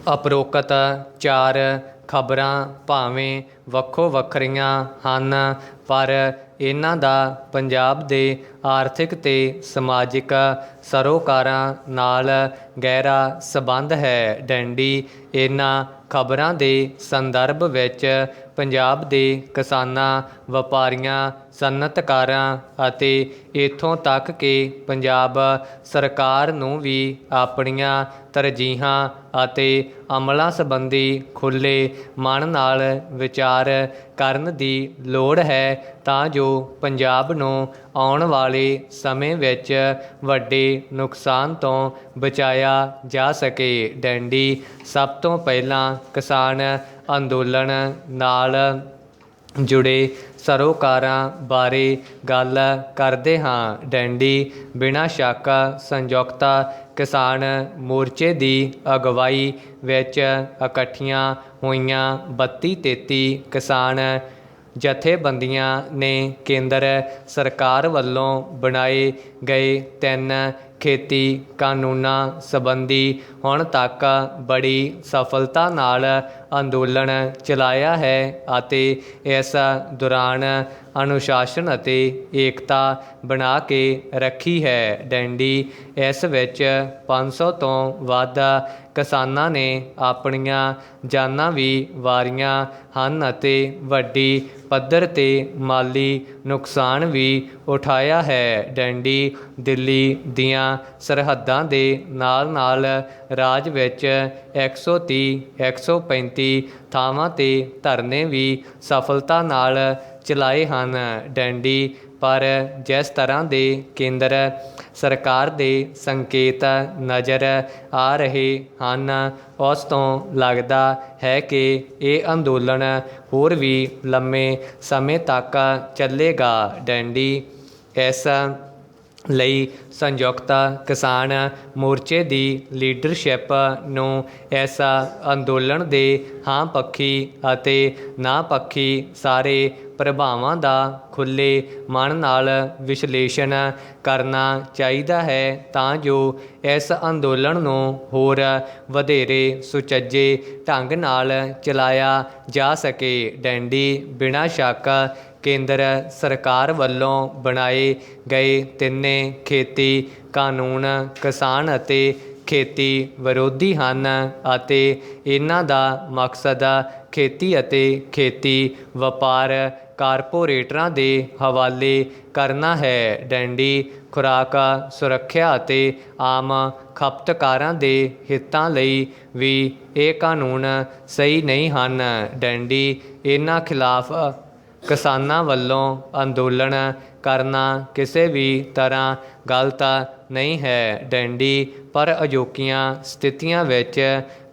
ਉਪਰੋਕਤ ਚਾਰ ਖਬਰਾਂ ਭਾਵੇਂ ਵੱਖੋ ਵੱਖਰੀਆਂ ਹਨ, ਪਰ ਇਹਨਾਂ ਦਾ ਪੰਜਾਬ ਦੇ ਆਰਥਿਕ ਤੇ ਸਮਾਜਿਕ ਸਰੋਕਾਰਾਂ ਨਾਲ ਗਹਿਰਾ ਸੰਬੰਧ ਹੈ। ਡੈਂਡੀ ਇਹਨਾਂ ਖਬਰਾਂ ਦੇ ਸੰਦਰਭ ਵਿੱਚ ਪੰਜਾਬ ਦੇ ਕਿਸਾਨਾਂ, ਵਪਾਰੀਆਂ, ਸਨਅਤਕਾਰਾਂ ਅਤੇ ਇੱਥੋਂ ਤੱਕ ਕਿ ਪੰਜਾਬ ਸਰਕਾਰ ਨੂੰ ਵੀ ਆਪਣੀਆਂ ਤਰਜੀਹਾਂ ਅਤੇ ਅਮਲਾਂ ਸੰਬੰਧੀ ਖੁੱਲ੍ਹੇ ਮਨ ਨਾਲ ਵਿਚਾਰ ਕਰਨ ਦੀ ਲੋੜ ਹੈ, ਤਾਂ ਜੋ ਪੰਜਾਬ ਨੂੰ ਆਉਣ ਵਾਲੇ ਸਮੇਂ ਵਿੱਚ ਵੱਡੇ ਨੁਕਸਾਨ ਤੋਂ ਬਚਾਇਆ ਜਾ ਸਕੇ। ਡੈਂਡੀ ਸਭ ਤੋਂ ਪਹਿਲਾਂ ਕਿਸਾਨ ਅੰਦੋਲਨ ਨਾਲ ਜੁੜੇ ਸਰੋਕਾਰਾਂ ਬਾਰੇ ਗੱਲ ਕਰਦੇ ਹਾਂ। ਡੈਂਡੀ ਬਿਨਾਂ ਸ਼ੱਕ ਸੰਯੁਕਤ ਕਿਸਾਨ ਮੋਰਚੇ ਦੀ ਅਗਵਾਈ ਵਿੱਚ ਇਕੱਠੀਆਂ ਹੋਈਆਂ 32-33 ਕਿਸਾਨ ਜਥੇਬੰਦੀਆਂ ਨੇ ਕੇਂਦਰ ਸਰਕਾਰ ਵੱਲੋਂ ਬਣਾਏ ਗਏ 3 ਖੇਤੀ ਕਾਨੂੰਨਾਂ ਸੰਬੰਧੀ ਹੁਣ ਤੱਕ ਬੜੀ ਸਫਲਤਾ ਨਾਲ ਅੰਦੋਲਨ ਚਲਾਇਆ ਹੈ ਅਤੇ ਇਸ ਦੌਰਾਨ ਅਨੁਸ਼ਾਸਨ ਅਤੇ ਏਕਤਾ ਬਣਾ ਕੇ ਰੱਖੀ ਹੈ। ਡੈਂਡੀ ਇਸ ਵਿੱਚ 500 ਤੋਂ ਵੱਧ ਕਿਸਾਨਾਂ ਨੇ ਆਪਣੀਆਂ ਜਾਨਾਂ ਵੀ ਵਾਰੀਆਂ ਹਨ ਅਤੇ ਵੱਡੀ ਪੱਧਰ 'ਤੇ ਮਾਲੀ ਨੁਕਸਾਨ ਵੀ ਉਠਾਇਆ ਹੈ। ਡੈਂਡੀ ਦਿੱਲੀ ਦੀਆਂ ਸਰਹੱਦਾਂ ਦੇ ਨਾਲ ਨਾਲ ਰਾਜ ਵਿੱਚ 130-135 ਥਾਵਾਂ 'ਤੇ ਧਰਨੇ ਵੀ ਸਫਲਤਾ ਨਾਲ ਚਲਾਏ ਹਨ। ਡੈਂਡੀ ਪਰ ਜਿਸ ਤਰ੍ਹਾਂ ਦੇ ਕੇਂਦਰ ਸਰਕਾਰ ਦੇ ਸੰਕੇਤ ਨਜ਼ਰ ਆ ਰਹੇ ਹਨ, ਉਸ ਤੋਂ ਲੱਗਦਾ ਹੈ ਕਿ ਇਹ ਅੰਦੋਲਨ ਹੋਰ ਵੀ ਲੰਮੇ ਸਮੇਂ ਤੱਕ ਚੱਲੇਗਾ। ਡੈਂਡੀ ਇਸ ਲਈ ਸੰਯੁਕਤ ਕਿਸਾਨ ਮੋਰਚੇ ਦੀ ਲੀਡਰਸ਼ਿਪ ਨੂੰ ਇਸ ਅੰਦੋਲਨ ਦੇ ਹਾਂ ਪੱਖੀ ਅਤੇ ਨਾ ਪੱਖੀ ਸਾਰੇ ਪ੍ਰਭਾਵਾਂ ਦਾ ਖੁੱਲ੍ਹੇ ਮਨ ਨਾਲ ਵਿਸ਼ਲੇਸ਼ਣ ਕਰਨਾ ਚਾਹੀਦਾ ਹੈ, ਤਾਂ ਜੋ ਇਸ ਅੰਦੋਲਨ ਨੂੰ ਹੋਰ ਵਧੇਰੇ ਸੁਚੱਜੇ ਢੰਗ ਨਾਲ ਚਲਾਇਆ ਜਾ ਸਕੇ। ਡੈਂਡੀ ਬਿਨਾਂ ਸ਼ੱਕ ਕੇਂਦਰ ਸਰਕਾਰ ਵੱਲੋਂ ਬਣਾਏ ਗਏ 3 ਖੇਤੀ ਕਾਨੂੰਨ ਕਿਸਾਨ ਅਤੇ ਖੇਤੀ ਵਿਰੋਧੀ ਹਨ ਅਤੇ ਇਹਨਾਂ ਦਾ ਮਕਸਦ ਖੇਤੀ ਅਤੇ ਖੇਤੀ ਵਪਾਰ ਕਾਰਪੋਰੇਟਰਾਂ ਦੇ ਹਵਾਲੇ ਕਰਨਾ ਹੈ। ਡੈਂਡੀ ਖੁਰਾਕ ਸੁਰੱਖਿਆ ਅਤੇ ਆਮ ਖਪਤਕਾਰਾਂ ਦੇ ਹਿੱਤਾਂ ਲਈ ਵੀ ਇਹ ਕਾਨੂੰਨ ਸਹੀ ਨਹੀਂ ਹਨ। ਡੈਂਡੀ ਇਹਨਾਂ ਖਿਲਾਫ ਕਿਸਾਨਾਂ ਵੱਲੋਂ ਅੰਦੋਲਨ ਕਰਨਾ ਕਿਸੇ ਵੀ ਤਰ੍ਹਾਂ ਗਲਤ ਨਹੀਂ ਹੈ। ਡੈਂਡੀ ਪਰ ਅਜੋਕੀਆਂ ਸਥਿਤੀਆਂ ਵਿੱਚ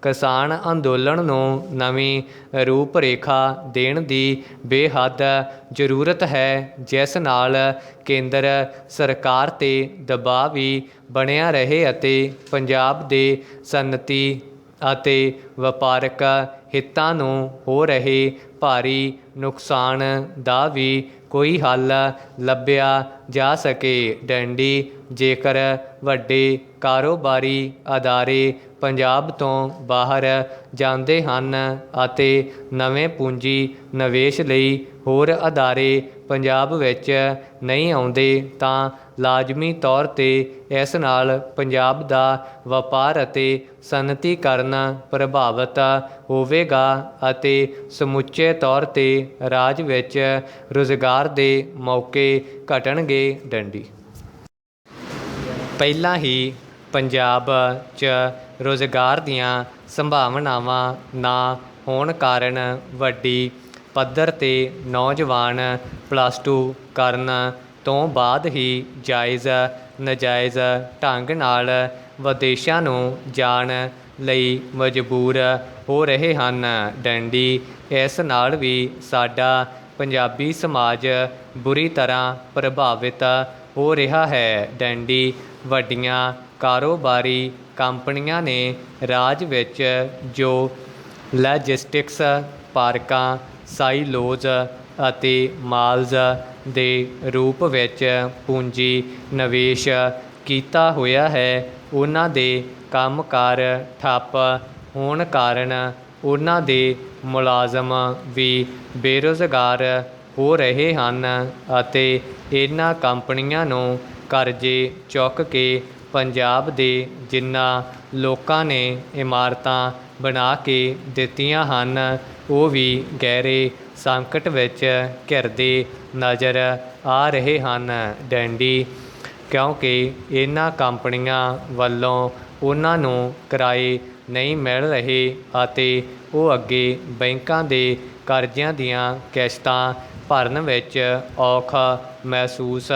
ਕਿਸਾਨ ਅੰਦੋਲਨ ਨੂੰ ਨਵੀਂ ਰੂਪ ਰੇਖਾ ਦੇਣ ਦੀ ਬੇਹੱਦ ਜ਼ਰੂਰਤ ਹੈ, ਜਿਸ ਨਾਲ ਕੇਂਦਰ ਸਰਕਾਰ 'ਤੇ ਦਬਾਅ ਵੀ ਬਣਿਆ ਰਹੇ ਅਤੇ ਪੰਜਾਬ ਦੇ ਸਨਅਤੀ ਅਤੇ ਵਪਾਰਕ ਹਿੱਤਾਂ ਨੂੰ ਹੋ ਰਹੇ ਭਾਰੀ ਨੁਕਸਾਨ ਦਾ ਵੀ ਕੋਈ ਹੱਲ ਲੱਭਿਆ ਜਾ ਸਕੇ। ਡੈਂਡੀ ਜੇਕਰ ਵੱਡੇ ਕਾਰੋਬਾਰੀ ਅਦਾਰੇ ਪੰਜਾਬ ਤੋਂ ਬਾਹਰ ਜਾਂਦੇ ਹਨ ਅਤੇ ਨਵੇਂ ਪੂੰਜੀ ਨਿਵੇਸ਼ ਲਈ ਹੋਰ ਅਦਾਰੇ ਪੰਜਾਬ ਵਿੱਚ ਨਹੀਂ ਆਉਂਦੇ, ਤਾਂ ਲਾਜ਼ਮੀ ਤੌਰ 'ਤੇ ਇਸ ਨਾਲ ਪੰਜਾਬ ਦਾ ਵਪਾਰ ਅਤੇ ਸਨਅਤੀਕਰਨ ਪ੍ਰਭਾਵਿਤ ਹੋਵੇਗਾ ਅਤੇ ਸਮੁੱਚੇ ਤੌਰ 'ਤੇ ਰਾਜ ਵਿੱਚ ਰੁਜ਼ਗਾਰ ਦੇ ਮੌਕੇ ਘਟਣਗੇ। ਡੈਂਡੀ ਪਹਿਲਾਂ ਹੀ ਪੰਜਾਬ 'ਚ ਰੁਜ਼ਗਾਰ ਦੀਆਂ ਸੰਭਾਵਨਾਵਾਂ ਨਾ ਹੋਣ ਕਾਰਨ ਵੱਡੀ ਪੱਧਰ 'ਤੇ ਨੌਜਵਾਨ +2 ਕਰਨ ਤੋਂ ਬਾਅਦ ਹੀ ਜਾਇਜ਼ ਨਾਜਾਇਜ਼ ਢੰਗ ਨਾਲ ਵਿਦੇਸ਼ਾਂ ਨੂੰ ਜਾਣ ਲਈ ਮਜਬੂਰ ਹੋ ਰਹੇ ਹਨ। ਡੈਂਡੀ ਇਸ ਨਾਲ ਵੀ ਸਾਡਾ ਪੰਜਾਬੀ ਸਮਾਜ ਬੁਰੀ ਤਰ੍ਹਾਂ ਪ੍ਰਭਾਵਿਤ ਹੋ ਰਿਹਾ ਹੈ। ਡੈਂਡੀ ਵੱਡੀਆਂ ਕਾਰੋਬਾਰੀ ਕੰਪਨੀਆਂ ਨੇ ਰਾਜ ਵਿੱਚ ਜੋ ਲੌਜਿਸਟਿਕਸ ਪਾਰਕਾਂ, ਸਾਈਲੋਜ਼ ਅਤੇ ਮਾਲਜ਼ ਦੇ ਰੂਪ ਵਿੱਚ ਪੂੰਜੀ ਨਿਵੇਸ਼ ਕੀਤਾ ਹੋਇਆ ਹੈ, ਉਹਨਾਂ ਦੇ ਕੰਮਕਾਰ ਠੱਪ ਹੋਣ ਕਾਰਨ ਉਹਨਾਂ ਦੇ ਮੁਲਾਜ਼ਮ ਵੀ ਬੇਰੁਜ਼ਗਾਰ ਹੋ ਰਹੇ ਹਨ ਅਤੇ ਇਹਨਾਂ ਕੰਪਨੀਆਂ ਨੂੰ ਕਰਜ਼ੇ ਚੁੱਕ ਕੇ ਪੰਜਾਬ ਦੇ ਜਿਨ੍ਹਾਂ ਲੋਕਾਂ ਨੇ ਇਮਾਰਤਾਂ ਬਣਾ ਕੇ ਦਿੱਤੀਆਂ ਹਨ ਉਹ ਵੀ ਗਹਿਰੇ ਸੰਕਟ ਵਿੱਚ ਘਿਰਦੇ ਨਜ਼ਰ ਆ ਰਹੇ ਹਨ ਡੈਂਡੀ, ਕਿਉਂਕਿ ਇਹਨਾਂ ਕੰਪਨੀਆਂ ਵੱਲੋਂ ਉਹਨਾਂ ਨੂੰ ਕਿਰਾਏ ਨਹੀਂ ਮਿਲ ਰਹੇ ਅਤੇ ਉਹ ਅੱਗੇ ਬੈਂਕਾਂ ਦੇ ਕਰਜ਼ਿਆਂ ਦੀਆਂ ਕਿਸ਼ਤਾਂ ਭਰਨ ਵਿੱਚ ਔਖਾ ਮਹਿਸੂਸ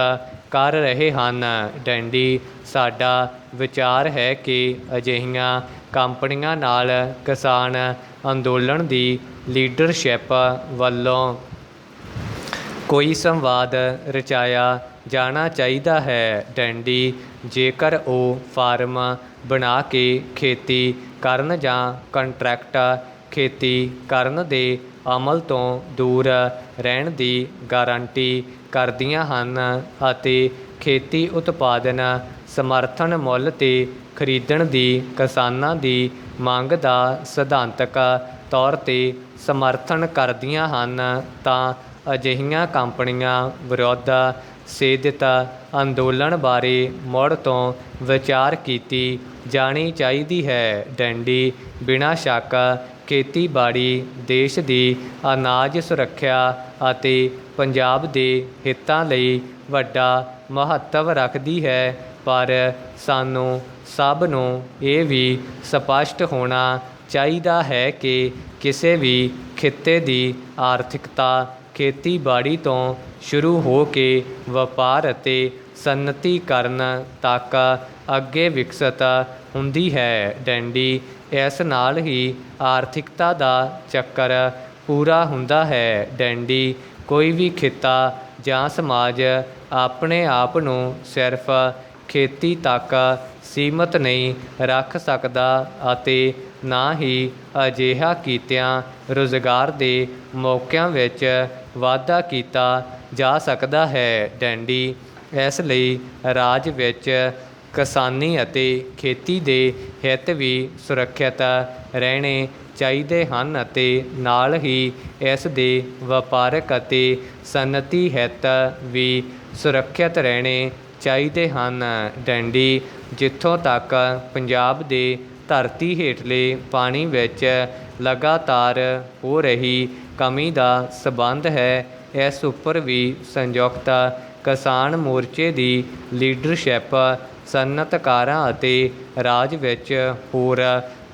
ਕਰ ਰਹੇ ਹਨ ਡੈਂਡੀ। ਸਾਡਾ ਵਿਚਾਰ ਹੈ ਕਿ ਅਜਿਹੀਆਂ ਕੰਪਨੀਆਂ ਨਾਲ ਕਿਸਾਨ ਅੰਦੋਲਨ ਦੀ ਲੀਡਰਸ਼ਿਪ ਵੱਲੋਂ ਕੋਈ ਸੰਵਾਦ ਰਚਾਇਆ ਜਾਣਾ ਚਾਹੀਦਾ ਹੈ ਡੈਂਡੀ। ਜੇਕਰ ਉਹ ਫਾਰਮ ਬਣਾ ਕੇ ਖੇਤੀ ਕਰਨ ਜਾਂ ਕੰਟਰੈਕਟ ਖੇਤੀ ਕਰਨ ਦੇ ਅਮਲ ਤੋਂ ਦੂਰ ਰਹਿਣ ਦੀ ਗਾਰੰਟੀ ਕਰਦੀਆਂ ਹਨ ਅਤੇ ਖੇਤੀ ਉਤਪਾਦਨ ਸਮਰਥਨ ਮੁੱਲ 'ਤੇ ਖਰੀਦਣ ਦੀ ਕਿਸਾਨਾਂ ਦੀ ਮੰਗ ਦਾ ਸਿਧਾਂਤਕ ਤੌਰ 'ਤੇ ਸਮਰਥਨ ਕਰਦੀਆਂ ਹਨ, ਤਾਂ ਅਜਿਹੀਆਂ ਕੰਪਨੀਆਂ ਵਿਰੁੱਧ ਸੇਧਿਤ ਅੰਦੋਲਨ ਬਾਰੇ ਮੁੜ ਤੋਂ ਵਿਚਾਰ ਕੀਤੀ ਜਾਣੀ ਚਾਹੀਦੀ ਹੈ ਡੈਂਡੀ। ਬਿਨਾਂ ਸ਼ੱਕ ਖੇਤੀਬਾੜੀ ਦੇਸ਼ ਦੀ ਅਨਾਜ ਸੁਰੱਖਿਆ ਅਤੇ ਪੰਜਾਬ ਦੇ ਹਿੱਤਾਂ ਲਈ ਵੱਡਾ ਮਹੱਤਵ ਰੱਖਦੀ ਹੈ, ਪਰ ਸਾਨੂੰ ਸਭ ਨੂੰ ਇਹ ਵੀ ਸਪਸ਼ਟ ਹੋਣਾ ਚਾਹੀਦਾ ਹੈ ਕਿ ਕਿਸੇ ਵੀ ਖਿੱਤੇ ਦੀ ਆਰਥਿਕਤਾ ਖੇਤੀਬਾੜੀ ਤੋਂ ਸ਼ੁਰੂ ਹੋ ਕੇ ਵਪਾਰ ਅਤੇ ਸਨਅਤੀਕਰਨ ਤੱਕ ਅੱਗੇ ਵਿਕਸਿਤ ਹੁੰਦੀ ਹੈ ਡੈਂਡੀ। ਇਸ ਨਾਲ ਹੀ ਆਰਥਿਕਤਾ ਦਾ ਚੱਕਰ ਪੂਰਾ ਹੁੰਦਾ ਹੈ ਡੈਂਡੀ। ਕੋਈ ਵੀ ਖਿੱਤਾ ਜਾਂ ਸਮਾਜ ਆਪਣੇ ਆਪ ਨੂੰ ਸਿਰਫ ਖੇਤੀ ਤੱਕ ਸੀਮਤ ਨਹੀਂ ਰੱਖ ਸਕਦਾ ਅਤੇ ਨਾ ਹੀ ਅਜਿਹਾ ਕੀਤਿਆਂ ਰੁਜ਼ਗਾਰ ਦੇ ਮੌਕਿਆਂ ਵਿੱਚ ਵਾਧਾ ਕੀਤਾ ਜਾ ਸਕਦਾ ਹੈ ਡੈਂਡੀ। ਇਸ ਲਈ ਰਾਜ ਵਿੱਚ ਕਿਸਾਨੀ ਅਤੇ ਖੇਤੀ ਦੇ ਹਿੱਤ ਵੀ ਸੁਰੱਖਿਅਤ ਰਹਿਣੇ ਚਾਹੀਦੇ ਹਨ ਅਤੇ ਨਾਲ ਹੀ ਇਸ ਦੇ ਵਪਾਰਕ ਅਤੇ ਸਨਅਤੀ ਹਿੱਤ ਵੀ ਸੁਰੱਖਿਅਤ ਰਹਿਣੇ ਚਾਹੀਦੇ ਹਨ ਡੈਂਡੀ। ਜਿੱਥੋਂ ਤੱਕ ਪੰਜਾਬ ਦੇ ਧਰਤੀ ਹੇਠਲੇ ਪਾਣੀ ਵਿੱਚ ਲਗਾਤਾਰ ਹੋ ਰਹੀ ਕਮੀ ਦਾ ਸਬੰਧ ਹੈ, ਇਸ ਉੱਪਰ ਵੀ ਸੰਯੁਕਤ ਕਿਸਾਨ ਮੋਰਚੇ ਦੀ ਲੀਡਰਸ਼ਿਪ ਸਨਅਤਕਾਰਾਂ ਅਤੇ ਰਾਜ ਵਿੱਚ ਹੋਰ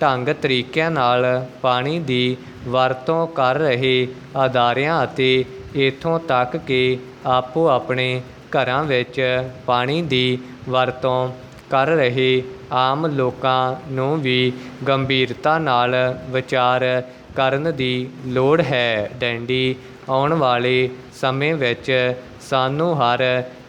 ਢੰਗ ਤਰੀਕਿਆਂ ਨਾਲ ਪਾਣੀ ਦੀ ਵਰਤੋਂ ਕਰ ਰਹੇ ਅਦਾਰਿਆਂ ਅਤੇ ਇੱਥੋਂ ਤੱਕ ਕਿ ਆਪੋ ਆਪਣੇ ਘਰਾਂ ਵਿੱਚ ਪਾਣੀ ਦੀ ਵਰਤੋਂ ਕਰ ਰਹੇ ਆਮ ਲੋਕਾਂ ਨੂੰ ਵੀ ਗੰਭੀਰਤਾ ਨਾਲ ਵਿਚਾਰ ਕਰਨ ਦੀ ਲੋੜ ਹੈ ਡੈਂਡੀ। ਆਉਣ ਵਾਲੇ ਸਮੇਂ ਵਿੱਚ ਸਾਨੂੰ ਹਰ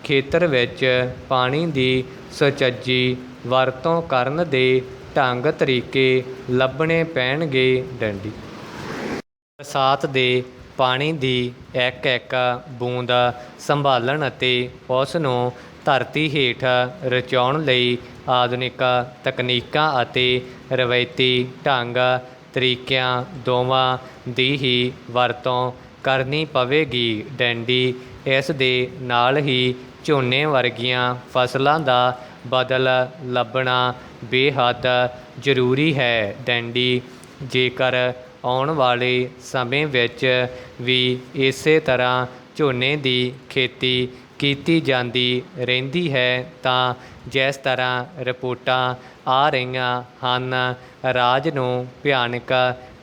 ਖੇਤਰ ਵਿੱਚ ਪਾਣੀ ਦੀ ਸੁਚੱਜੀ ਵਰਤੋਂ ਕਰਨ ਦੇ ਢੰਗ ਤਰੀਕੇ ਲੱਭਣੇ ਪੈਣਗੇ ਡੈਂਡੀ। ਬਰਸਾਤ ਦੇ ਪਾਣੀ ਦੀ ਇੱਕ ਇੱਕ ਬੂੰਦ ਸੰਭਾਲਣ ਅਤੇ ਉਸ ਨੂੰ ਧਰਤੀ ਹੇਠ ਰਚਾਉਣ ਲਈ ਆਧੁਨਿਕ ਤਕਨੀਕਾਂ ਅਤੇ ਰਵਾਇਤੀ ਢੰਗ ਤਰੀਕਿਆਂ ਦੋਵਾਂ ਦੀ ਹੀ ਵਰਤੋਂ ਕਰਨੀ ਪਵੇਗੀ ਡੈਂਡੀ। ਇਸ ਦੇ ਨਾਲ ਹੀ ਝੋਨੇ ਵਰਗੀਆਂ ਫਸਲਾਂ ਦਾ ਬਦਲ ਲੱਭਣਾ ਬੇਹੱਦ ਜ਼ਰੂਰੀ ਹੈ ਡੈਂਡੀ। ਜੇਕਰ ਆਉਣ ਵਾਲੇ ਸਮੇਂ ਵਿੱਚ ਵੀ ਇਸੇ ਤਰ੍ਹਾਂ ਝੋਨੇ ਦੀ ਖੇਤੀ ਕੀਤੀ ਜਾਂਦੀ ਰਹਿੰਦੀ ਹੈ ਤਾਂ ਜਿਸ ਤਰ੍ਹਾਂ ਰਿਪੋਰਟਾਂ ਆ ਰਹੀਆਂ ਹਨ, ਰਾਜ ਨੂੰ ਭਿਆਨਕ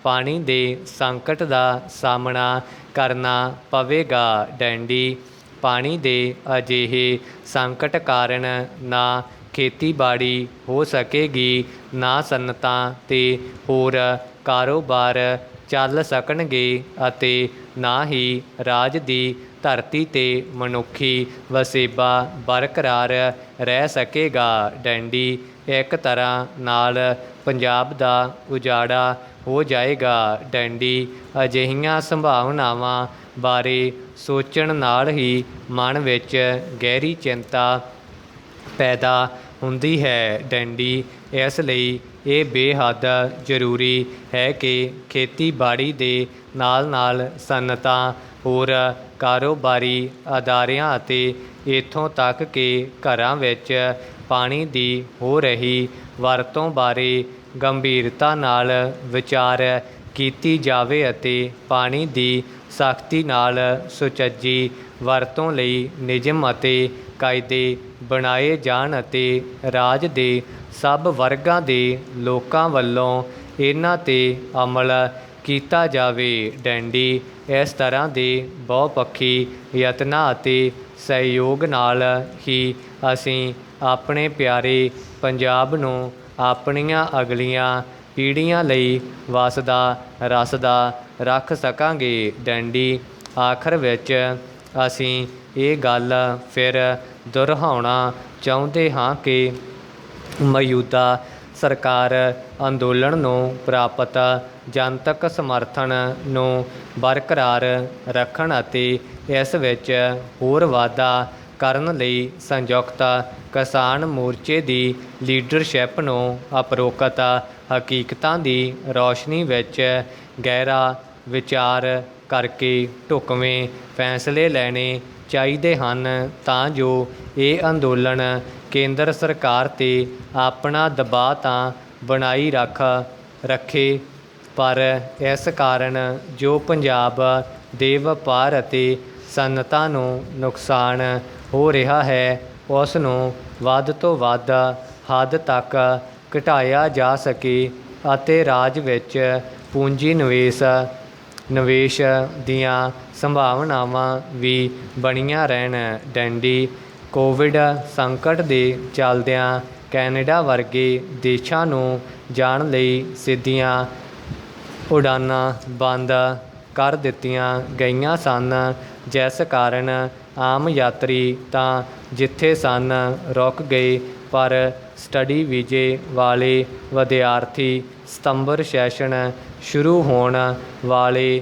ਪਾਣੀ ਦੇ ਸੰਕਟ ਦਾ ਸਾਹਮਣਾ ਕਰਨਾ ਪਵੇਗਾ ਡੈਂਡੀ। ਪਾਣੀ ਦੇ ਅਜਿਹੇ ਸੰਕਟ ਕਾਰਨ ਨਾ ਖੇਤੀਬਾੜੀ ਹੋ ਸਕੇਗੀ, ਨਾ ਸਨਅਤਾਂ ਅਤੇ ਹੋਰ ਕਾਰੋਬਾਰ ਚੱਲ ਸਕਣਗੇ ਅਤੇ ਨਾ ਹੀ ਰਾਜ ਦੀ ਧਰਤੀ 'ਤੇ ਮਨੁੱਖੀ ਵਸੇਬਾ ਬਰਕਰਾਰ ਰਹਿ ਸਕੇਗਾ ਡੈਂਡੀ। ਇੱਕ ਤਰ੍ਹਾਂ ਨਾਲ ਪੰਜਾਬ ਦਾ ਉਜਾੜਾ ਹੋ ਜਾਏਗਾ ਡੈਂਡੀ। ਅਜਿਹੀਆਂ ਸੰਭਾਵਨਾਵਾਂ ਬਾਰੇ ਸੋਚਣ ਨਾਲ ਹੀ ਮਨ ਵਿੱਚ ਗਹਿਰੀ ਚਿੰਤਾ ਪੈਦਾ ਹੁੰਦੀ ਹੈ ਡੈਂਡੀ। ਇਸ ਲਈ ਇਹ ਬੇਹੱਦ ਜ਼ਰੂਰੀ ਹੈ ਕਿ ਖੇਤੀਬਾੜੀ ਦੇ ਨਾਲ ਸਨਅਤਾਂ, ਹੋਰ ਕਾਰੋਬਾਰੀ ਅਦਾਰਿਆਂ ਅਤੇ ਇੱਥੋਂ ਤੱਕ ਕਿ ਘਰਾਂ ਵਿੱਚ ਪਾਣੀ ਦੀ ਹੋ ਰਹੀ ਵਰਤੋਂ ਬਾਰੇ ਗੰਭੀਰਤਾ ਨਾਲ ਵਿਚਾਰ ਕੀਤੀ ਜਾਵੇ ਅਤੇ ਪਾਣੀ ਦੀ ਸਖਤੀ ਨਾਲ ਸੁਚੱਜੀ ਵਰਤੋਂ ਲਈ ਨਿਯਮ ਅਤੇ ਕਾਇਦੇ ਬਣਾਏ ਜਾਣ ਅਤੇ ਰਾਜ ਦੇ ਸਭ ਵਰਗਾਂ ਦੇ ਲੋਕਾਂ ਵੱਲੋਂ ਇਹਨਾਂ 'ਤੇ ਅਮਲ ਕੀਤਾ ਜਾਵੇ। ਡੈਂਡੀ ਇਸ ਤਰ੍ਹਾਂ ਦੇ ਬਹੁਪੱਖੀ ਯਤਨਾਂ ਅਤੇ ਸਹਿਯੋਗ ਨਾਲ ਹੀ ਅਸੀਂ ਆਪਣੇ ਪਿਆਰੇ ਪੰਜਾਬ ਨੂੰ ਆਪਣੀਆਂ ਅਗਲੀਆਂ ਪੀੜ੍ਹੀਆਂ ਲਈ ਵਸਦਾ ਰਸਦਾ ਰੱਖ ਸਕਾਂਗੇ। ਡੈਂਡੀ ਆਖਰ ਵਿੱਚ ਅਸੀਂ ਇਹ ਗੱਲ ਫਿਰ ਦੁਹਰਾਉਣਾ ਚਾਹੁੰਦੇ ਹਾਂ ਕਿ ਮੌਜੂਦਾ ਸਰਕਾਰ ਅੰਦੋਲਨ ਨੂੰ ਪ੍ਰਾਪਤ ਜਨਤਕ ਸਮਰਥਨ ਨੂੰ ਬਰਕਰਾਰ ਰੱਖਣ ਅਤੇ ਇਸ ਵਿੱਚ ਹੋਰ ਵਾਧਾ ਕਰਨ ਲਈ ਸੰਯੁਕਤ ਕਿਸਾਨ ਮੋਰਚੇ ਦੀ ਲੀਡਰਸ਼ਿਪ ਨੂੰ ਉਪਰੋਕਤ ਹਕੀਕਤਾਂ ਦੀ ਰੌਸ਼ਨੀ ਵਿੱਚ ਗਹਿਰਾ ਵਿਚਾਰ ਕਰਕੇ ਢੁਕਵੇਂ ਫੈਸਲੇ ਲੈਣੇ ਚਾਹੀਦੇ ਹਨ ਤਾਂ ਜੋ ਇਹ ਅੰਦੋਲਨ ਕੇਂਦਰ ਸਰਕਾਰ 'ਤੇ ਆਪਣਾ ਦਬਾਅ ਤਾਂ ਬਣਾਈ ਰੱਖੇ, ਪਰ ਇਸ ਕਾਰਨ ਜੋ ਪੰਜਾਬ ਦੇ ਵਪਾਰ ਅਤੇ ਸਨਅਤਾਂ ਨੂੰ ਨੁਕਸਾਨ ਹੋ ਰਿਹਾ ਹੈ ਉਸ ਨੂੰ ਵੱਧ ਤੋਂ ਵੱਧ ਹੱਦ ਤੱਕ ਘਟਾਇਆ ਜਾ ਸਕੇ ਅਤੇ ਰਾਜ ਵਿੱਚ ਪੂੰਜੀ ਨਿਵੇਸ਼ ਦੀਆਂ ਸੰਭਾਵਨਾਵਾਂ ਵੀ ਬਣੀਆਂ ਰਹਿਣ। ਡੈਂਡੀ ਕੋਵਿਡ ਸੰਕਟ ਦੇ ਚੱਲਦਿਆਂ ਕੈਨੇਡਾ ਵਰਗੇ ਦੇਸ਼ਾਂ ਨੂੰ ਜਾਣ ਲਈ ਸਿੱਧੀਆਂ ਉਡਾਨਾਂ ਬੰਦ ਕਰ ਦਿੱਤੀਆਂ ਗਈਆਂ ਸਨ, ਜਿਸ ਕਾਰਨ ਆਮ ਯਾਤਰੀ ਤਾਂ ਜਿੱਥੇ ਸਨ ਰੁਕ ਗਏ, ਪਰ ਸਟੱਡੀ ਵੀਜ਼ੇ ਵਾਲੇ ਵਿਦਿਆਰਥੀ ਸਤੰਬਰ ਸੈਸ਼ਨ ਸ਼ੁਰੂ ਹੋਣ ਵਾਲੇ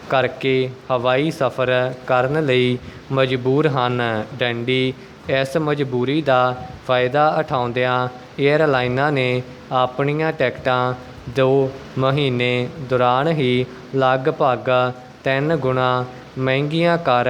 ਕਰਕੇ ਹਵਾਈ ਸਫ਼ਰ ਕਰਨ ਲਈ ਮਜਬੂਰ ਹਨ। ਡੈਂਡੀ ਇਸ ਮਜਬੂਰੀ ਦਾ ਫਾਇਦਾ ਉਠਾਉਂਦਿਆਂ ਏਅਰਲਾਈਨਾਂ ਨੇ ਆਪਣੀਆਂ ਟਿਕਟਾਂ 2 ਮਹੀਨੇ ਦੌਰਾਨ ਹੀ ਲਗਭਗ 3 ਗੁਣਾ ਮਹਿੰਗੀਆਂ ਕਰ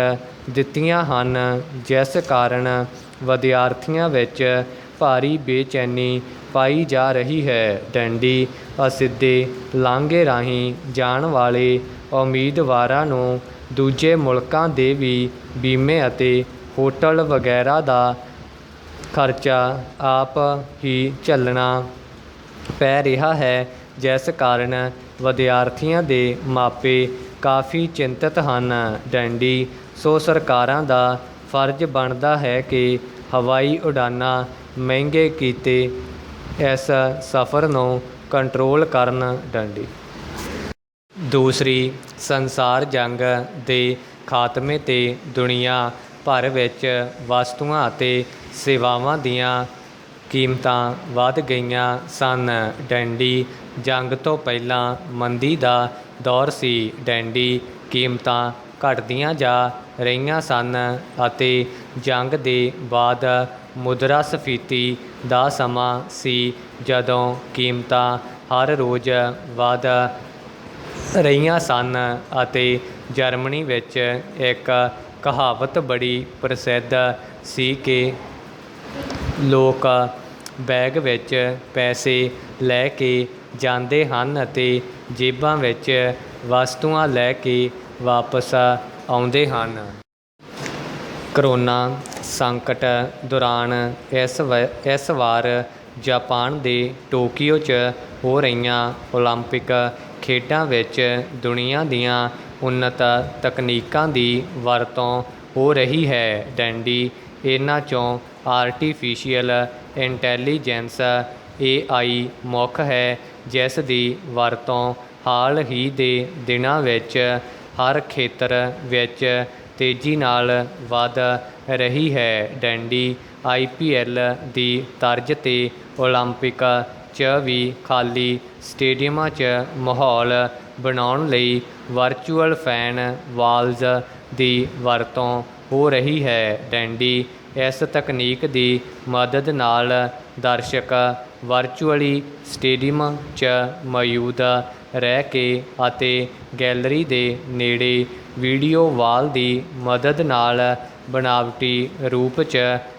ਦਿੱਤੀਆਂ ਹਨ, ਜਿਸ ਕਾਰਨ ਵਿਦਿਆਰਥੀਆਂ ਵਿੱਚ ਭਾਰੀ ਬੇਚੈਨੀ ਪਾਈ ਜਾ ਰਹੀ ਹੈ। ਡੈਂਡੀ ਅਸਿੱਧੇ ਲਾਂਘੇ ਰਾਹੀਂ ਜਾਣ ਵਾਲੇ ਉਮੀਦਵਾਰਾਂ ਨੂੰ ਦੂਜੇ ਮੁਲਕਾਂ ਦੇ ਵੀ ਬੀਮੇ ਅਤੇ ਹੋਟਲ ਵਗੈਰਾ ਦਾ ਖਰਚਾ ਆਪ ਹੀ ਝੱਲਣਾ ਪੈ ਰਿਹਾ ਹੈ, ਜਿਸ ਕਾਰਨ ਵਿਦਿਆਰਥੀਆਂ ਦੇ ਮਾਪੇ ਕਾਫੀ ਚਿੰਤਤ ਹਨ। ਡੈਂਡੀ ਸੋ ਸਰਕਾਰਾਂ ਦਾ ਫਰਜ਼ ਬਣਦਾ ਹੈ ਕਿ ਹਵਾਈ ਉਡਾਨਾਂ ਮਹਿੰਗੇ ਕੀਤੇ ਇਸ ਸਫ਼ਰ ਨੂੰ ਕੰਟਰੋਲ ਕਰਨ। ਡੈਂਡੀ ਦੂਸਰੀ ਸੰਸਾਰ ਜੰਗ ਦੇ ਖਾਤਮੇ 'ਤੇ ਦੁਨੀਆ ਭਰ ਵਿੱਚ ਵਸਤੂਆਂ ਅਤੇ ਸੇਵਾਵਾਂ ਦੀਆਂ ਕੀਮਤਾਂ ਵਧ ਗਈਆਂ ਸਨ। ਡੈਂਡੀ ਜੰਗ ਤੋਂ ਪਹਿਲਾਂ ਮੰਦੀ ਦਾ ਦੌਰ ਸੀ। ਡੈਂਡੀ ਕੀਮਤਾਂ ਘਟਦੀਆਂ ਜਾ ਰਹੀਆਂ ਸਨ ਅਤੇ ਜੰਗ ਦੇ ਬਾਅਦ ਮੁਦਰਾਸਫੀਤੀ ਦਾ ਸਮਾਂ ਸੀ ਜਦੋਂ ਕੀਮਤਾਂ ਹਰ ਰੋਜ਼ ਵਧ ਰਹੀਆਂ ਸਨ ਅਤੇ ਜਰਮਨੀ ਵਿੱਚ ਇੱਕ ਕਹਾਵਤ ਬੜੀ ਪ੍ਰਸਿੱਧ ਸੀ ਕਿ ਲੋਕ ਬੈਗ ਵਿੱਚ ਪੈਸੇ ਲੈ ਕੇ ਜਾਂਦੇ ਹਨ ਅਤੇ ਜੇਬਾਂ ਵਿੱਚ ਵਸਤੂਆਂ ਲੈ ਕੇ ਵਾਪਸ ਆਉਂਦੇ ਹਨ। ਕਰੋਨਾ ਸੰਕਟ ਦੌਰਾਨ ਇਸ ਵਾਰ ਜਾਪਾਨ ਦੇ ਟੋਕੀਓ 'ਚ ਹੋ ਰਹੀਆਂ ਓਲੰਪਿਕ ਖੇਡਾਂ ਵਿੱਚ ਦੁਨੀਆ ਦੀਆਂ ਉੱਨਤ ਤਕਨੀਕਾਂ ਦੀ ਵਰਤੋਂ ਹੋ ਰਹੀ ਹੈ। ਡੈਂਡੀ ਇਹਨਾਂ 'ਚੋਂ ਆਰਟੀਫਿਸ਼ੀਅਲ ਇੰਟੈਲੀਜੈਂਸ AI ਮੁੱਖ ਹੈ, ਜਿਸ ਦੀ ਵਰਤੋਂ ਹਾਲ ਹੀ ਦੇ ਦਿਨਾਂ ਵਿੱਚ ਹਰ ਖੇਤਰ ਵਿੱਚ ਤੇਜ਼ੀ ਨਾਲ ਵਧ ਰਹੀ ਹੈ। ਡੈਂਡੀ IPL ਦੀ ਤਰਜ਼ 'ਤੇ ਓਲੰਪਿਕ 'ਚ ਵੀ ਖਾਲੀ ਸਟੇਡੀਅਮਾਂ 'ਚ ਮਾਹੌਲ ਬਣਾਉਣ ਲਈ ਵਰਚੁਅਲ ਫੈਨ ਵਾਲਜ਼ ਦੀ ਵਰਤੋਂ ਹੋ ਰਹੀ ਹੈ। ਡੈਂਡੀ ਇਸ ਤਕਨੀਕ ਦੀ ਮਦਦ ਨਾਲ ਦਰਸ਼ਕ ਵਰਚੁਅਲੀ ਸਟੇਡੀਅਮ 'ਚ ਮੌਜੂਦ ਰਹਿ ਕੇ ਅਤੇ ਗੈਲਰੀ ਦੇ ਨੇੜੇ ਵੀਡੀਓ ਵਾਲ ਦੀ ਮਦਦ ਨਾਲ ਬਣਾਵਟੀ ਰੂਪ 'ਚ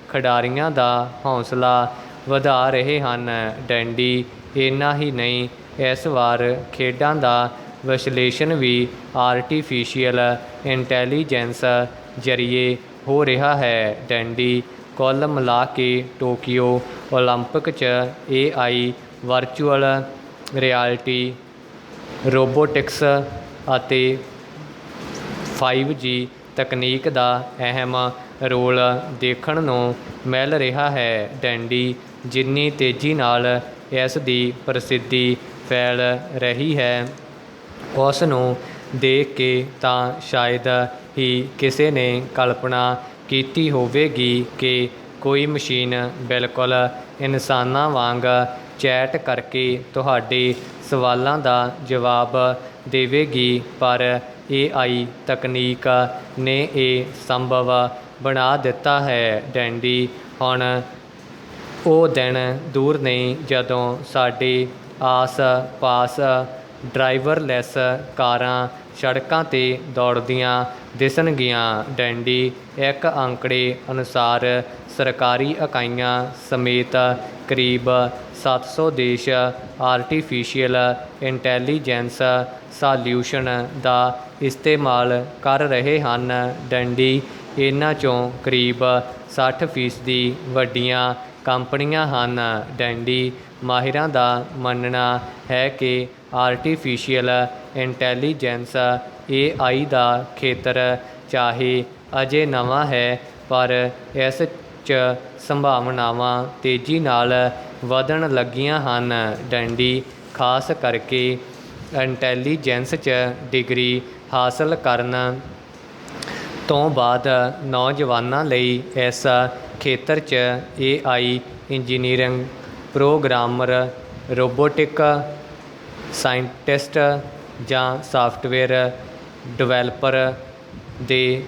ਖਿਡਾਰੀਆਂ ਦਾ ਹੌਸਲਾ ਵਧਾ ਰਹੇ ਹਨ। ਡੈਂਡੀ ਇੰਨਾ ਹੀ ਨਹੀਂ, ਇਸ ਵਾਰ ਖੇਡਾਂ ਦਾ ਵਿਸ਼ਲੇਸ਼ਣ ਵੀ ਆਰਟੀਫਿਸ਼ੀਅਲ ਇੰਟੈਲੀਜੈਂਸ ਜ਼ਰੀਏ ਹੋ ਰਿਹਾ ਹੈ। ਡੈਂਡੀ ਕੁੱਲ ਮਿਲਾ ਕੇ ਟੋਕੀਓ ਓਲੰਪਿਕ 'ਚ AI, ਵਰਚੁਅਲ ਰਿਐਲਿਟੀ, ਰੋਬੋਟਿਕਸ ਅਤੇ 5G ਤਕਨੀਕ ਦਾ ਅਹਿਮ ਰੋਲ ਦੇਖਣ ਨੂੰ ਮਿਲ ਰਿਹਾ ਹੈ। ਡੈਂਡੀ ਜਿੰਨੀ ਤੇਜ਼ੀ ਨਾਲ ਇਸ ਦੀ ਪ੍ਰਸਿੱਧੀ ਫੈਲ ਰਹੀ ਹੈ, ਉਸ ਨੂੰ ਦੇਖ ਕੇ ਤਾਂ ਸ਼ਾਇਦ ਹੀ ਕਿਸੇ ਨੇ ਕਲਪਨਾ ਕੀਤੀ ਹੋਵੇਗੀ ਕਿ ਕੋਈ ਮਸ਼ੀਨ ਬਿਲਕੁਲ ਇਨਸਾਨਾਂ ਵਾਂਗ ਚੈਟ ਕਰਕੇ ਤੁਹਾਡੇ ਸਵਾਲਾਂ ਦਾ ਜਵਾਬ ਦੇਵੇਗੀ। ਪਰ AI ਤਕਨੀਕ ਨੇ ਇਹ ਸੰਭਵ ਬਣਾ ਦਿੱਤਾ ਹੈ। ਡੈਂਡੀ ਹੁਣ ਉਹ ਦਿਨ ਦੂਰ ਨਹੀਂ ਜਦੋਂ ਸਾਡੇ ਆਸ-ਪਾਸ ਡਰਾਈਵਰਲੈਸ ਕਾਰਾਂ ਸੜਕਾਂ 'ਤੇ ਦੌੜਦੀਆਂ ਦਿਸਣਗੀਆਂ। ਡੈਂਡੀ ਇੱਕ ਅੰਕੜੇ ਅਨੁਸਾਰ ਸਰਕਾਰੀ ਇਕਾਈਆਂ ਸਮੇਤ ਕਰੀਬ 700 ਦੇਸ਼ ਆਰਟੀਫਿਸ਼ੀਅਲ ਇੰਟੈਲੀਜੈਂਸ ਸਾਲਿਊਸ਼ਨ ਦਾ ਇਸਤੇਮਾਲ ਕਰ ਰਹੇ ਹਨ। ਡੈਂਡੀ ਇਹਨਾਂ 'ਚੋਂ ਕਰੀਬ 60% ਵੱਡੀਆਂ ਕੰਪਨੀਆਂ ਹਨ। ਡੈਂਡੀ ਮਾਹਿਰਾਂ ਦਾ ਮੰਨਣਾ ਹੈ ਕਿ ਆਰਟੀਫਿਸ਼ੀਅਲ ਇੰਟੈਲੀਜੈਂਸ AI ਦਾ ਖੇਤਰ ਚਾਹੇ ਅਜੇ ਨਵਾਂ ਹੈ, ਪਰ ਇਸ 'ਚ ਸੰਭਾਵਨਾਵਾਂ ਤੇਜ਼ੀ ਨਾਲ ਵਧਣ ਲੱਗੀਆਂ ਹਨ। ਡੈਂਡੀ ਖਾਸ ਕਰਕੇ ਇੰਟੈਲੀਜੈਂਸ 'ਚ ਡਿਗਰੀ ਹਾਸਲ ਕਰਨ ਤੋਂ ਬਾਅਦ ਨੌਜਵਾਨਾਂ ਲਈ ਇਸ ਖੇਤਰ 'ਚ AI engineering programmer, robotic scientist ਜਾਂ ਸਾਫਟਵੇਅਰ ਡਿਵੈਲਪਰ ਦੇ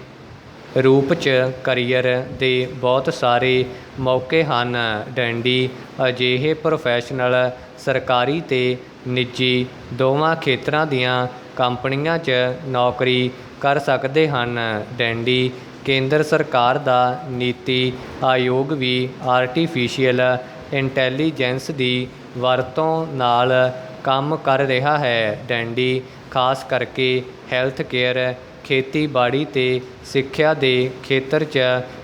ਰੂਪ 'ਚ ਕਰੀਅਰ ਦੇ ਬਹੁਤ ਸਾਰੇ ਮੌਕੇ ਹਨ। ਡੈਂਡੀ ਅਜਿਹੇ ਪ੍ਰੋਫੈਸ਼ਨਲ ਸਰਕਾਰੀ ਤੇ ਨਿੱਜੀ ਦੋਵਾਂ ਖੇਤਰਾਂ ਦੀਆਂ ਕੰਪਨੀਆਂ 'ਚ ਨੌਕਰੀ ਕਰ ਸਕਦੇ ਹਨ। ਡੈਂਡੀ ਕੇਂਦਰ ਸਰਕਾਰ ਦਾ ਨੀਤੀ ਆਯੋਗ ਵੀ ਆਰਟੀਫਿਸ਼ੀਅਲ ਇੰਟੈਲੀਜੈਂਸ ਦੀ ਵਰਤੋਂ ਨਾਲ ਕੰਮ ਕਰ ਰਿਹਾ ਹੈ। ਡੈਂਡੀ ਖਾਸ ਕਰਕੇ ਹੈਲਥ ਕੇਅਰ, ਖੇਤੀਬਾੜੀ ਤੇ ਸਿੱਖਿਆ ਦੇ ਖੇਤਰ 'ਚ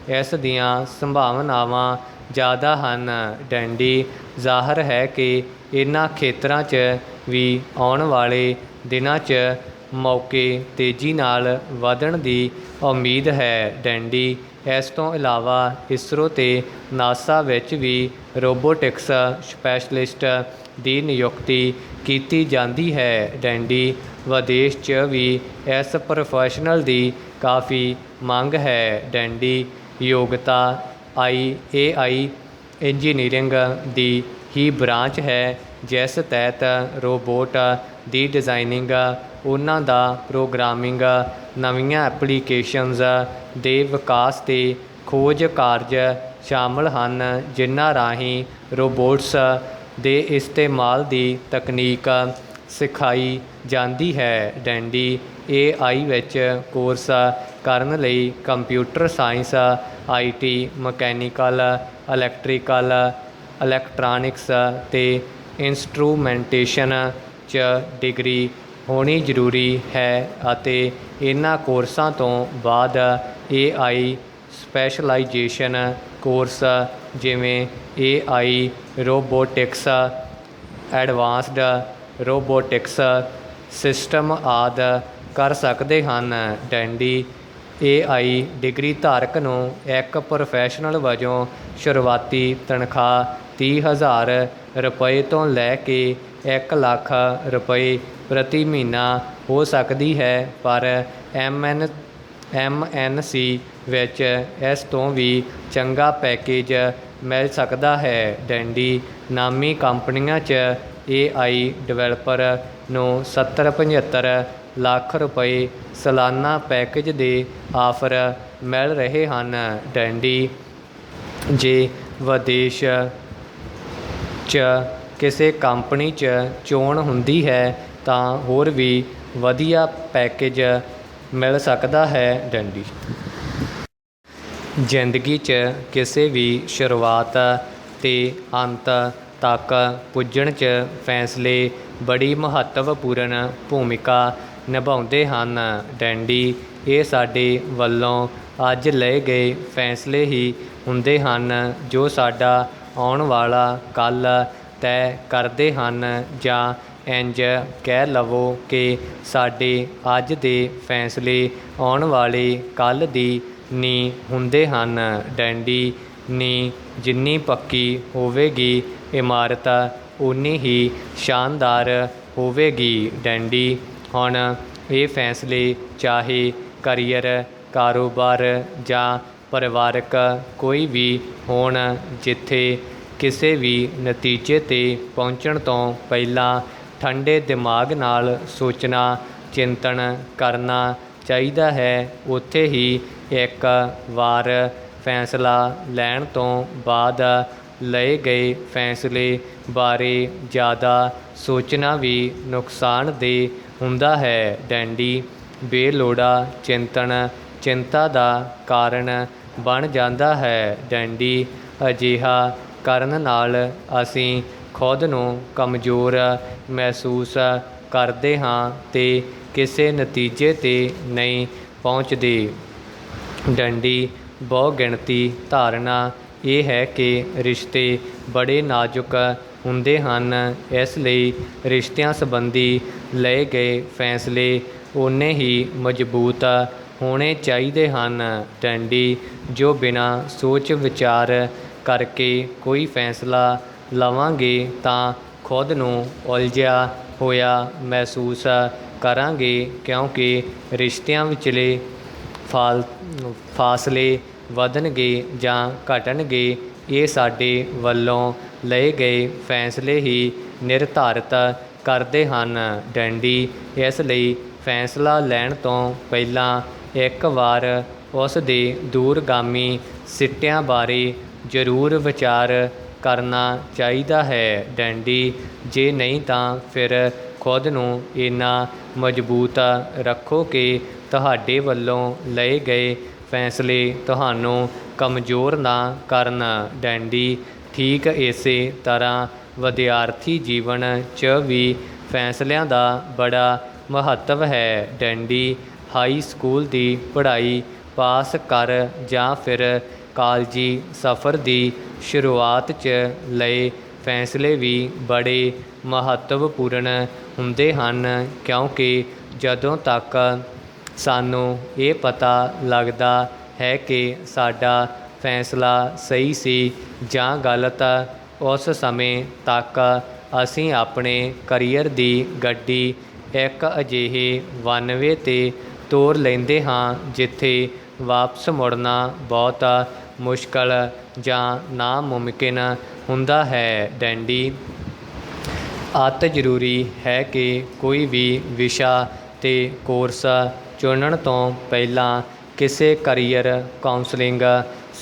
ਇਸ ਦੀਆਂ ਸੰਭਾਵਨਾਵਾਂ ਜ਼ਿਆਦਾ ਹਨ। ਡੈਂਡੀ ਜ਼ਾਹਰ ਹੈ ਕਿ ਇਹਨਾਂ ਖੇਤਰਾਂ 'ਚ ਵੀ ਆਉਣ ਵਾਲੇ ਦਿਨਾਂ 'ਚ ਮੌਕੇ ਤੇਜ਼ੀ ਨਾਲ ਵਧਣ ਦੀ ਉਮੀਦ ਹੈ। ਡੈਂਡੀ ਇਸ ਤੋਂ ਇਲਾਵਾ ਇਸਰੋ ਤੇ ਨਾਸਾ ਵਿੱਚ ਵੀ ਰੋਬੋਟਿਕਸ ਸਪੈਸ਼ਲਿਸਟ ਦੀ ਨਿਯੁਕਤੀ ਕੀਤੀ ਜਾਂਦੀ ਹੈ। ਡੈਂਡੀ ਵਿਦੇਸ਼ 'ਚ ਵੀ ਇਸ ਪ੍ਰੋਫੈਸ਼ਨਲ ਦੀ ਕਾਫੀ ਮੰਗ ਹੈ। ਡੈਂਡੀ ਯੋਗਤਾ AI ਇੰਜੀਨੀਅਰਿੰਗ ਦੀ ਹੀ ਬ੍ਰਾਂਚ ਹੈ, ਜਿਸ ਤਹਿਤ ਰੋਬੋਟ ਦੀ ਡਿਜ਼ਾਈਨਿੰਗ, ਉਹਨਾਂ ਦਾ ਪ੍ਰੋਗਰਾਮਿੰਗ, ਨਵੀਆਂ ਐਪਲੀਕੇਸ਼ਨਜ਼ ਦੇ ਵਿਕਾਸ ਤੇ ਖੋਜ ਕਾਰਜ ਸ਼ਾਮਲ ਹਨ, ਜਿਨ੍ਹਾਂ ਰਾਹੀਂ ਰੋਬੋਟਸ ਦੇ ਇਸਤੇਮਾਲ ਦੀ ਤਕਨੀਕ ਸਿਖਾਈ ਜਾਂਦੀ ਹੈ। ਡੈਂਡੀ AI ਵਿੱਚ ਕੋਰਸ ਕਰਨ ਲਈ computer science, IT, mechanical, electrical, electronics ਤੇ ਇੰਸਟਰੂਮੈਂਟੇਸ਼ਨ 'ਚ ਡਿਗਰੀ ਹੋਣੀ ਜ਼ਰੂਰੀ ਹੈ ਅਤੇ ਇਹਨਾਂ ਕੋਰਸਾਂ ਤੋਂ ਬਾਅਦ AI ਸਪੈਸ਼ਲਾਈਜੇਸ਼ਨ ਕੋਰਸ ਜਿਵੇਂ AI robotics, advanced robotics system ਆਦਿ ਕਰ ਸਕਦੇ ਹਨ। ਡੈਂਡੀ AI ਡਿਗਰੀ ਧਾਰਕ ਨੂੰ ਇੱਕ ਪ੍ਰੋਫੈਸ਼ਨਲ ਵਜੋਂ ਸ਼ੁਰੂਆਤੀ ਤਨਖਾਹ $30,000 ਤੋਂ ਲੈ ਕੇ $1 ਲੱਖ ਪ੍ਰਤੀ ਮਹੀਨਾ ਹੋ ਸਕਦੀ ਹੈ, ਪਰ MNC ਵਿੱਚ ਇਸ ਤੋਂ ਵੀ ਚੰਗਾ ਪੈਕੇਜ ਮਿਲ ਸਕਦਾ ਹੈ। ਡੈਂਡੀ ਨਾਮੀ ਕੰਪਨੀਆਂ 'ਚ AI ਡਿਵੈਲਪਰ ਨੂੰ $70-75 ਲੱਖ ਸਾਲਾਨਾ ਪੈਕੇਜ ਦੇ ਆਫਰ ਮਿਲ ਰਹੇ ਹਨ। ਡੈਂਡੀ ਜੇ ਵਿਦੇਸ਼ 'ਚ ਕਿਸੇ ਕੰਪਨੀ 'ਚ ਚੋਣ ਹੁੰਦੀ ਹੈ ਤਾਂ ਹੋਰ ਵੀ ਵਧੀਆ ਪੈਕੇਜ ਮਿਲ ਸਕਦਾ ਹੈ। ਡੰਡੀ ਜ਼ਿੰਦਗੀ 'ਚ ਕਿਸੇ ਵੀ ਸ਼ੁਰੂਆਤ ਤੇ ਅੰਤ ਤੱਕ ਪੁੱਜਣ 'ਚ ਫੈਸਲੇ ਬੜੀ ਮਹੱਤਵਪੂਰਨ ਭੂਮਿਕਾ ਨਿਭਾਉਂਦੇ ਹਨ। ਡੰਡੀ ਇਹ ਸਾਡੇ ਵੱਲੋਂ ਅੱਜ ਲਏ ਗਏ ਫੈਸਲੇ ਹੀ ਹੁੰਦੇ ਹਨ ਜੋ ਸਾਡਾ ਆਉਣ ਵਾਲਾ ਕੱਲ੍ਹ ਤੈਅ ਕਰਦੇ ਹਨ, ਜਾਂ ਇੰਝ ਕਹਿ ਲਵੋ ਕਿ ਸਾਡੇ ਅੱਜ ਦੇ ਫੈਸਲੇ ਆਉਣ ਵਾਲੇ ਕੱਲ੍ਹ ਦੀ ਨੀਂਹ ਹੁੰਦੇ ਹਨ। ਡੰਡੀ ਨੀਂਹ ਜਿੰਨੀ ਪੱਕੀ ਹੋਵੇਗੀ, ਇਮਾਰਤ ਓਨੀ ਹੀ ਸ਼ਾਨਦਾਰ ਹੋਵੇਗੀ। ਡੰਡੀ ਹੁਣ ਇਹ ਫੈਸਲੇ ਚਾਹੇ ਕਰੀਅਰ, ਕਾਰੋਬਾਰ ਜਾਂ ਪਰਿਵਾਰਕ ਕੋਈ ਵੀ ਹੋਣ, ਜਿੱਥੇ ਕਿਸੇ ਵੀ ਨਤੀਜੇ 'ਤੇ ਪਹੁੰਚਣ ਤੋਂ ਪਹਿਲਾਂ ਠੰਡੇ ਦਿਮਾਗ ਨਾਲ ਸੋਚਣਾ, ਚਿੰਤਨ ਕਰਨਾ ਚਾਹੀਦਾ ਹੈ। ਉੱਥੇ ਹੀ ਇੱਕ ਵਾਰ ਫੈਸਲਾ ਲੈਣ ਤੋਂ ਬਾਅਦ ਲਏ ਗਏ ਫੈਸਲੇ ਬਾਰੇ ਜ਼ਿਆਦਾ ਸੋਚਣਾ ਵੀ ਨੁਕਸਾਨਦੇਹ ਹੁੰਦਾ ਹੈ। ਡੰਡੀ ਬੇਲੋੜਾ ਚਿੰਤਨ ਚਿੰਤਾ ਦਾ ਕਾਰਨ ਬਣ ਜਾਂਦਾ ਹੈ। ਡੰਡੀ ਅਜਿਹਾ ਕਰਨ ਨਾਲ ਅਸੀਂ ਖੁਦ ਨੂੰ ਕਮਜ਼ੋਰ ਮਹਿਸੂਸ ਕਰਦੇ ਹਾਂ ਤੇ ਕਿਸੇ ਨਤੀਜੇ 'ਤੇ ਨਹੀਂ ਪਹੁੰਚਦੇ। ਡੰਡੀ ਬਹੁਗਿਣਤੀ ਧਾਰਨਾ ਇਹ ਹੈ ਕਿ ਰਿਸ਼ਤੇ ਬੜੇ ਨਾਜ਼ੁਕ ਹੁੰਦੇ ਹਨ, ਇਸ ਲਈ ਰਿਸ਼ਤਿਆਂ ਸੰਬੰਧੀ ਲਏ ਗਏ ਫੈਸਲੇ ਓਨੇ ਹੀ ਮਜ਼ਬੂਤ ਹੋਣੇ ਚਾਹੀਦੇ ਹਨ। ਡੰਡੀ ਜੋ ਬਿਨਾਂ ਸੋਚ ਵਿਚਾਰ ਕਰਕੇ ਕੋਈ ਫੈਸਲਾ ਲਵਾਂਗੇ ਤਾਂ ਖੁਦ ਨੂੰ ਉਲਝਿਆ ਹੋਇਆ ਮਹਿਸੂਸ ਕਰਾਂਗੇ, ਕਿਉਂਕਿ ਰਿਸ਼ਤਿਆਂ ਵਿਚਲੇ ਫਾਸਲੇ ਵਧਣਗੇ ਜਾਂ ਘਟਣਗੇ, ਇਹ ਸਾਡੇ ਵੱਲੋਂ ਲਏ ਗਏ ਫੈਸਲੇ ਹੀ ਨਿਰਧਾਰਤ ਕਰਦੇ ਹਨ। ਡੰਡੀ ਇਸ ਲਈ ਫੈਸਲਾ ਲੈਣ ਤੋਂ ਪਹਿਲਾਂ ਇੱਕ ਵਾਰ ਉਸ ਦੇ ਦੂਰਗਾਮੀ ਸਿੱਟਿਆਂ ਬਾਰੇ ਜ਼ਰੂਰ ਵਿਚਾਰ ਕਰਨਾ ਚਾਹੀਦਾ ਹੈ। ਡੰਡੀ ਜੇ ਨਹੀਂ ਤਾਂ ਫਿਰ ਖੁਦ ਨੂੰ ਇੰਨਾ ਮਜ਼ਬੂਤ ਰੱਖੋ ਕਿ ਤੁਹਾਡੇ ਵੱਲੋਂ ਲਏ ਗਏ ਫੈਸਲੇ ਤੁਹਾਨੂੰ ਕਮਜ਼ੋਰ ਨਾ ਕਰਨ। ਡੰਡੀ ਠੀਕ ਇਸੇ ਤਰ੍ਹਾਂ ਵਿਦਿਆਰਥੀ ਜੀਵਨ 'ਚ ਵੀ ਫੈਸਲਿਆਂ ਦਾ ਬੜਾ ਮਹੱਤਵ ਹੈ। ਡੰਡੀ ਹਾਈ ਸਕੂਲ ਦੀ ਪੜ੍ਹਾਈ ਪਾਸ ਕਰ ਜਾਂ ਫਿਰ ਕਾਲਜੀ ਸਫ਼ਰ ਦੀ ਸ਼ੁਰੂਆਤ 'ਚ ਲਏ ਫੈਸਲੇ ਵੀ ਬੜੇ ਮਹੱਤਵਪੂਰਨ ਹੁੰਦੇ ਹਨ, ਕਿਉਂਕਿ ਜਦੋਂ ਤੱਕ ਸਾਨੂੰ ਇਹ ਪਤਾ ਲੱਗਦਾ ਹੈ ਕਿ ਸਾਡਾ ਫੈਸਲਾ ਸਹੀ ਸੀ ਜਾਂ ਗਲਤ, ਉਸ ਸਮੇਂ ਤੱਕ ਅਸੀਂ ਆਪਣੇ ਕਰੀਅਰ ਦੀ ਗੱਡੀ ਇੱਕ ਅਜਿਹੇ ਵਨਵੇ 'ਤੇ ਤੋਰ ਲੈਂਦੇ ਹਾਂ ਜਿੱਥੇ ਵਾਪਸ ਮੁੜਨਾ ਬਹੁਤ ਮੁਸ਼ਕਲ ਜਾਂ ਨਾਮੁਮਕਿਨ ਹੁੰਦਾ ਹੈ। ਡੰਡੀ ਅਤਿ ਜ਼ਰੂਰੀ ਹੈ ਕਿ ਕੋਈ ਵੀ ਵਿਸ਼ਾ ਤੇ ਕੋਰਸ ਚੁਣਨ ਤੋਂ ਪਹਿਲਾਂ ਕਿਸੇ ਕਰੀਅਰ ਕਾਉਂਸਲਿੰਗ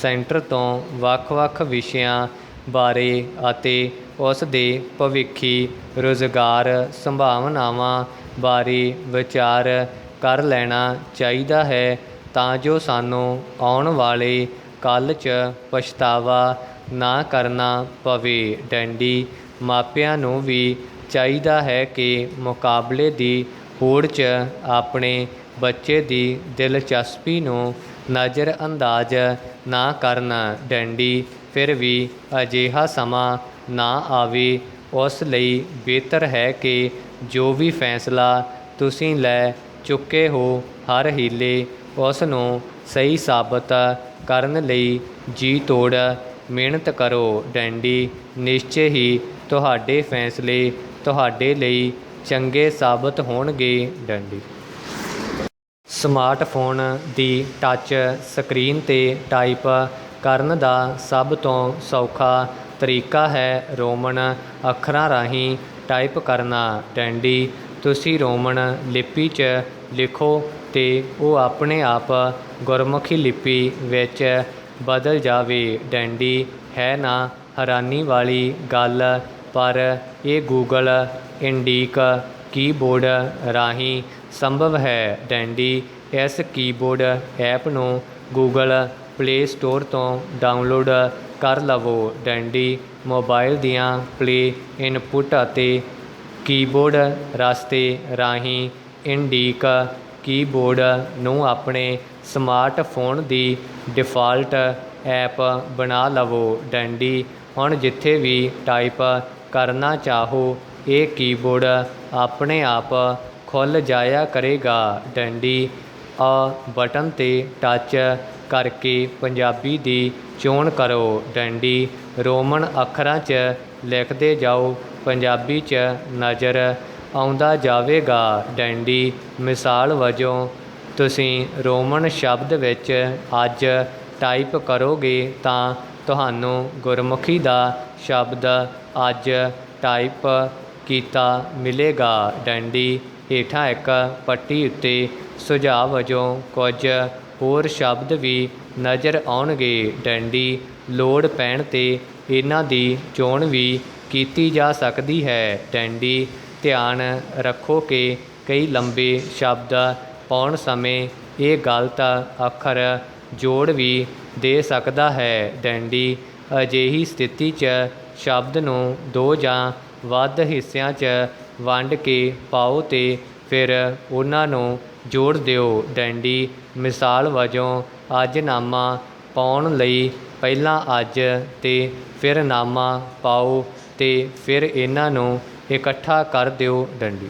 ਸੈਂਟਰ ਤੋਂ ਵੱਖ-ਵੱਖ ਵਿਸ਼ਿਆਂ ਬਾਰੇ ਅਤੇ ਉਸ ਦੇ ਭਵਿੱਖੀ ਰੁਜ਼ਗਾਰ ਸੰਭਾਵਨਾਵਾਂ ਬਾਰੇ ਵਿਚਾਰ ਕਰ ਲੈਣਾ ਚਾਹੀਦਾ ਹੈ, ਤਾਂ ਜੋ ਸਾਨੂੰ ਆਉਣ ਵਾਲੇ ਕੱਲ੍ਹ 'ਚ ਪਛਤਾਵਾ ਨਾ ਕਰਨਾ ਪਵੇ। ਡੰਡੀ ਮਾਪਿਆਂ ਨੂੰ ਵੀ ਚਾਹੀਦਾ ਹੈ ਕਿ ਮੁਕਾਬਲੇ ਦੀ ਹੋੜ 'ਚ ਆਪਣੇ ਬੱਚੇ ਦੀ ਦਿਲਚਸਪੀ ਨੂੰ ਨਜ਼ਰਅੰਦਾਜ਼ ਨਾ ਕਰਨ। ਡੰਡੀ ਫਿਰ ਵੀ ਅਜਿਹਾ ਸਮਾਂ ਨਾ ਆਵੇ, ਉਸ ਲਈ ਬਿਹਤਰ ਹੈ ਕਿ ਜੋ ਵੀ ਫੈਸਲਾ ਤੁਸੀਂ ਲੈ ਚੁੱਕੇ ਹੋ, ਹਰ ਹੀਲੇ ਉਸ ਨੂੰ ਸਹੀ ਸਾਬਤ ਕਰਨ ਲਈ ਜੀ ਤੋੜ ਮਿਹਨਤ ਕਰੋ। ਡੰਡੀ ਨਿਸ਼ਚੇ ਹੀ ਤੁਹਾਡੇ ਫੈਸਲੇ ਤੁਹਾਡੇ ਲਈ ਚੰਗੇ ਸਾਬਤ ਹੋਣਗੇ। ਡੰਡੀ ਸਮਾਰਟਫੋਨ ਦੀ ਟੱਚ ਸਕਰੀਨ 'ਤੇ ਟਾਈਪ ਕਰਨ ਦਾ ਸਭ ਤੋਂ ਸੌਖਾ ਤਰੀਕਾ ਹੈ ਰੋਮਨ ਅੱਖਰਾਂ ਰਾਹੀਂ ਟਾਈਪ ਕਰਨਾ। ਡੰਡੀ ਤੁਸੀਂ ਰੋਮਨ ਲਿਪੀ 'ਚ ਲਿਖੋ ਤੇ ਉਹ ਆਪਣੇ ਆਪ ਗੁਰਮੁਖੀ ਲਿਪੀ ਵਿੱਚ ਬਦਲ ਜਾਵੇ। ਡੰਡੀ ਹੈ ਨਾ ਹੈਰਾਨੀ ਵਾਲੀ ਗੱਲ ਪਰ ਇਹ ਗੂਗਲ ਇੰਡੀਕ ਕੀਬੋਰਡ ਰਾਹੀਂ ਸੰਭਵ ਹੈ। ਡੈਂਡੀ ਇਸ ਕੀਬੋਰਡ ਐਪ ਨੂੰ ਗੂਗਲ ਪਲੇ ਸਟੋਰ ਤੋਂ ਡਾਊਨਲੋਡ ਕਰ ਲਵੋ। ਡੈਂਡੀ ਮੋਬਾਈਲ ਦੀਆਂ ਪਲੇ ਇਨਪੁੱਟ ਅਤੇ ਕੀਬੋਰਡ ਰਸਤੇ ਰਾਹੀਂ ਇੰਡੀਕ ਕੀਬੋਰਡ ਨੂੰ ਆਪਣੇ ਸਮਾਰਟਫੋਨ ਦੀ ਡਿਫਾਲਟ ਐਪ ਬਣਾ ਲਵੋ। ਡੈਂਡੀ ਹੁਣ ਜਿੱਥੇ ਵੀ ਟਾਈਪ ਕਰਨਾ ਚਾਹੋ ਇਹ ਕੀਬੋਰਡ ਆਪਣੇ ਆਪ ਖੁੱਲ੍ਹ ਜਾਇਆ ਕਰੇਗਾ। ਡੈਂਡੀ ਬਟਨ 'ਤੇ ਟੱਚ ਕਰਕੇ ਪੰਜਾਬੀ ਦੀ ਚੋਣ ਕਰੋ। ਡੈਂਡੀ ਰੋਮਨ ਅੱਖਰਾਂ 'ਚ ਲਿਖਦੇ ਜਾਓ, ਪੰਜਾਬੀ 'ਚ ਨਜ਼ਰ ਆਉਂਦਾ ਜਾਵੇਗਾ। ਡੈਂਡੀ ਮਿਸਾਲ ਵਜੋਂ ਤੁਸੀਂ ਰੋਮਨ ਸ਼ਬਦ ਵਿੱਚ ਅੱਜ ਟਾਈਪ ਕਰੋਗੇ ਤਾਂ ਤੁਹਾਨੂੰ ਗੁਰਮੁਖੀ ਦਾ ਸ਼ਬਦ ਅੱਜ ਟਾਈਪ ਕੀਤਾ ਮਿਲੇਗਾ। ਡੈਂਡੀ ਹੇਠਾਂ ਇੱਕ ਪੱਟੀ ਉੱਤੇ ਸੁਝਾਅ ਵਜੋਂ ਕੁਝ ਹੋਰ ਸ਼ਬਦ ਵੀ ਨਜ਼ਰ ਆਉਣਗੇ। ਡੈਂਡੀ ਲੋੜ ਪੈਣ 'ਤੇ ਇਹਨਾਂ ਦੀ ਚੋਣ ਵੀ ਕੀਤੀ ਜਾ ਸਕਦੀ ਹੈ। ਡੈਂਡੀ ਧਿਆਨ ਰੱਖੋ ਕਿ ਕਈ ਲੰਬੇ ਸ਼ਬਦ ਪਾਉਣ ਸਮੇਂ ਇਹ ਗਲਤ ਅੱਖਰ ਜੋੜ ਵੀ ਦੇ ਸਕਦਾ ਹੈ। ਡੈਂਡੀ ਅਜਿਹੀ ਸਥਿਤੀ 'ਚ ਸ਼ਬਦ ਨੂੰ 2 ਜਾਂ ਵੱਧ ਹਿੱਸਿਆਂ 'ਚ ਵੰਡ ਕੇ ਪਾਓ ਅਤੇ ਫਿਰ ਉਹਨਾਂ ਨੂੰ ਜੋੜ ਦਿਓ। ਡੈਂਡੀ ਮਿਸਾਲ ਵਜੋਂ ਅੱਜ ਨਾਮਾ ਪਾਉਣ ਲਈ ਪਹਿਲਾਂ ਅੱਜ ਅਤੇ ਫਿਰ ਨਾਮਾ ਪਾਓ ਅਤੇ ਫਿਰ ਇਹਨਾਂ ਨੂੰ ਇਕੱਠਾ ਕਰ ਦਿਓ। ਡੈਂਡੀ